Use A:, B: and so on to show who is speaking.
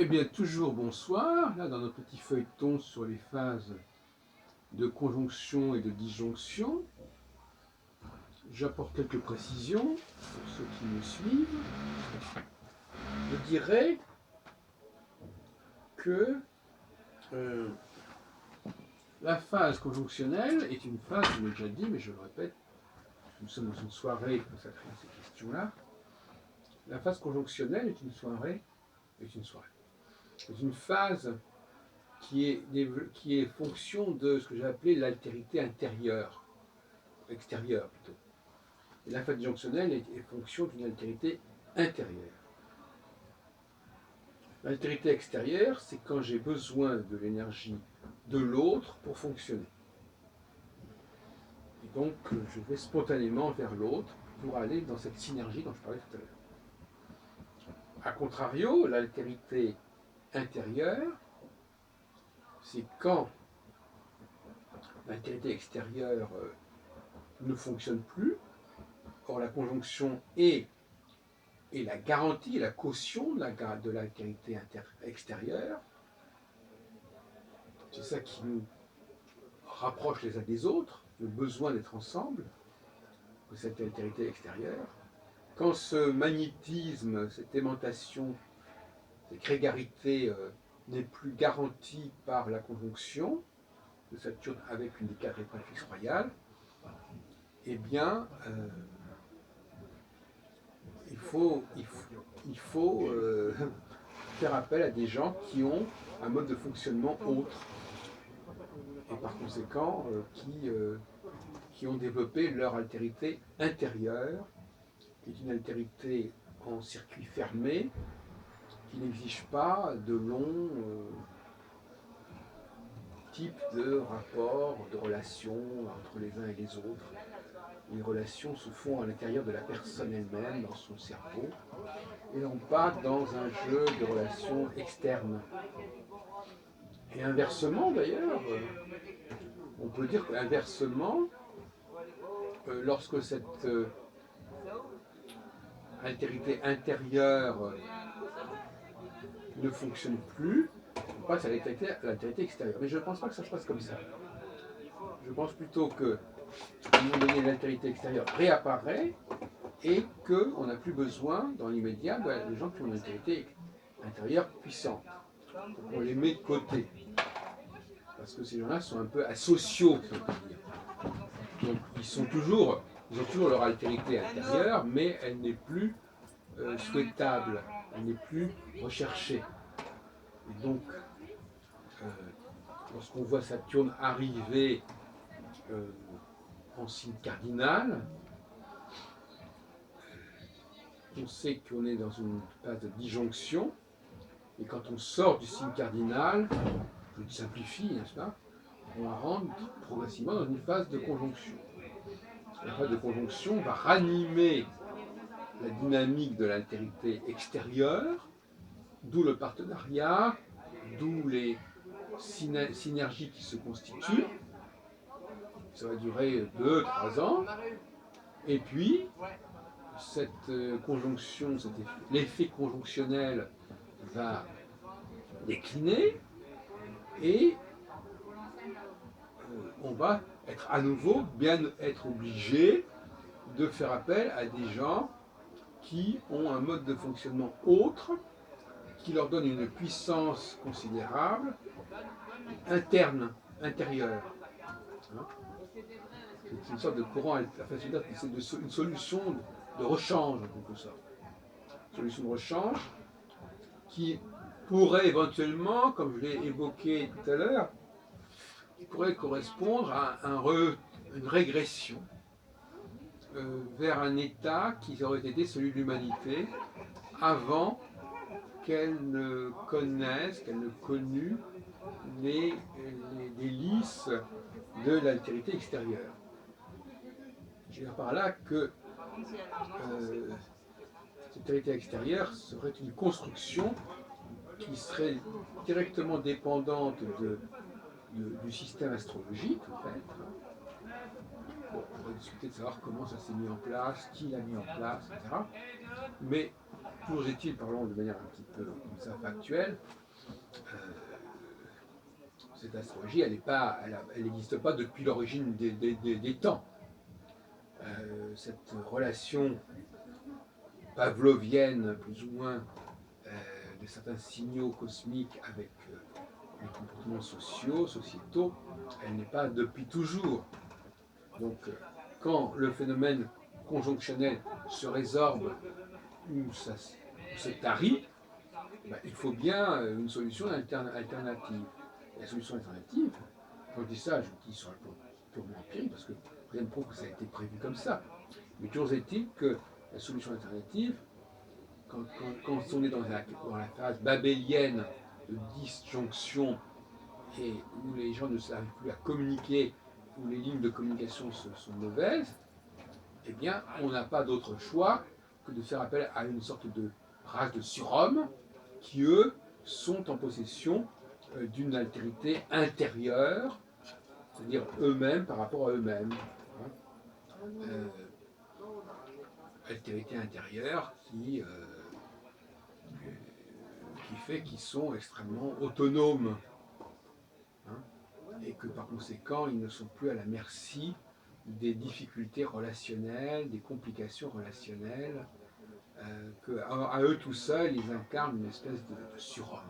A: Eh bien, toujours bonsoir. Là, dans notre petit feuilleton sur les phases de conjonction et de disjonction, j'apporte quelques précisions pour ceux qui me suivent. Je dirais que la phase conjonctionnelle est une phase, je l'ai déjà dit, mais je le répète, nous sommes dans une soirée consacrée à ces questions-là. La phase conjonctionnelle est une phase qui est fonction de ce que j'ai appelé l'altérité intérieure, extérieure plutôt. Et la phase disjonctionnelle est fonction d'une altérité intérieure. L'altérité extérieure, c'est quand j'ai besoin de l'énergie de l'autre pour fonctionner. Et donc, je vais spontanément vers l'autre pour aller dans cette synergie dont je parlais tout à l'heure. A contrario, l'altérité intérieure, c'est quand l'altérité extérieure ne fonctionne plus. Or, la conjonction est la garantie, la caution de l'altérité extérieure. C'est ça qui nous rapproche les uns des autres, le besoin d'être ensemble, de cette altérité extérieure. Quand ce magnétisme, cette aimantation, cette grégarité n'est plus garantie par la conjonction de Saturne avec une des quatre étoiles fixes royales, eh bien, il faut faire appel à des gens qui ont un mode de fonctionnement autre et par conséquent qui ont développé leur altérité intérieure, qui est une altérité en circuit fermé, qui n'exige pas de longs types de rapports, de relations entre les uns et les autres. Les relations se font à l'intérieur de la personne elle-même, dans son cerveau, et non pas dans un jeu de relations externes. Et inversement d'ailleurs, on peut dire qu'inversement, lorsque cette altérité intérieure ne fonctionne plus, on passe à l'altérité extérieure. Mais je ne pense pas que ça se passe comme ça. Je pense plutôt que, à un moment donné, l'altérité extérieure réapparaît et qu'on n'a plus besoin, dans l'immédiat, des gens qui ont une altérité intérieure puissante. Donc on les met de côté. Parce que ces gens-là sont un peu asociaux, si on peut dire. Donc ils ont toujours leur altérité intérieure, mais elle n'est plus souhaitable, elle n'est plus recherchée. Et donc, lorsqu'on voit Saturne arriver en signe cardinal, on sait qu'on est dans une phase de disjonction, et quand on sort du signe cardinal, je simplifie, n'est-ce pas, on rentre progressivement dans une phase de conjonction. La phase de conjonction va ranimer la dynamique de l'altérité extérieure, d'où le partenariat, d'où les synergies qui se constituent. Ça va durer 2-3 ans. Et puis, cette conjonction, l'effet conjonctionnel va décliner et on va être à nouveau être obligé de faire appel à des gens qui ont un mode de fonctionnement autre, qui leur donne une puissance considérable, intérieure. C'est une sorte de courant, c'est une solution de rechange en quelque sorte. Une solution de rechange qui pourrait éventuellement, comme je l'ai évoqué tout à l'heure, pourrait correspondre à une régression vers un état qui aurait été celui de l'humanité avant qu'elle ne connaisse, qu'elle ne connût les délices de l'altérité extérieure. Je veux dire par là que cette altérité extérieure serait une construction qui serait directement dépendante du système astrologique, en fait. Bon, on va discuter de savoir comment ça s'est mis en place, qui l'a mis en place, etc. Mais Toujours est-il, parlons de manière un petit peu comme ça factuelle, euh, cette astrologie, elle n'existe pas depuis l'origine des temps. Cette relation pavlovienne, plus ou moins, de certains signaux cosmiques avec les comportements sociétaux, elle n'est pas depuis toujours. Donc, quand le phénomène conjonctionnel se résorbe ou se tarit, ben, il faut bien une solution alternative. Et la solution alternative, quand je dis ça, je le dis sur le plan purement empirique, parce que rien ne prouve que ça a été prévu comme ça. Mais toujours est-il que la solution alternative, quand on est dans la phase babélienne de disjonction et où les gens ne savent plus à communiquer, où les lignes de communication sont mauvaises, eh bien, on n'a pas d'autre choix que de faire appel à une sorte de race de surhommes qui, eux, sont en possession d'une altérité intérieure, c'est-à-dire eux-mêmes par rapport à eux-mêmes. Hein. Euh, Altérité intérieure qui fait qu'ils sont extrêmement autonomes. Hein, et que par conséquent, ils ne sont plus à la merci des difficultés relationnelles, des complications relationnelles, qu'à eux tout seuls, ils incarnent une espèce de surhomme.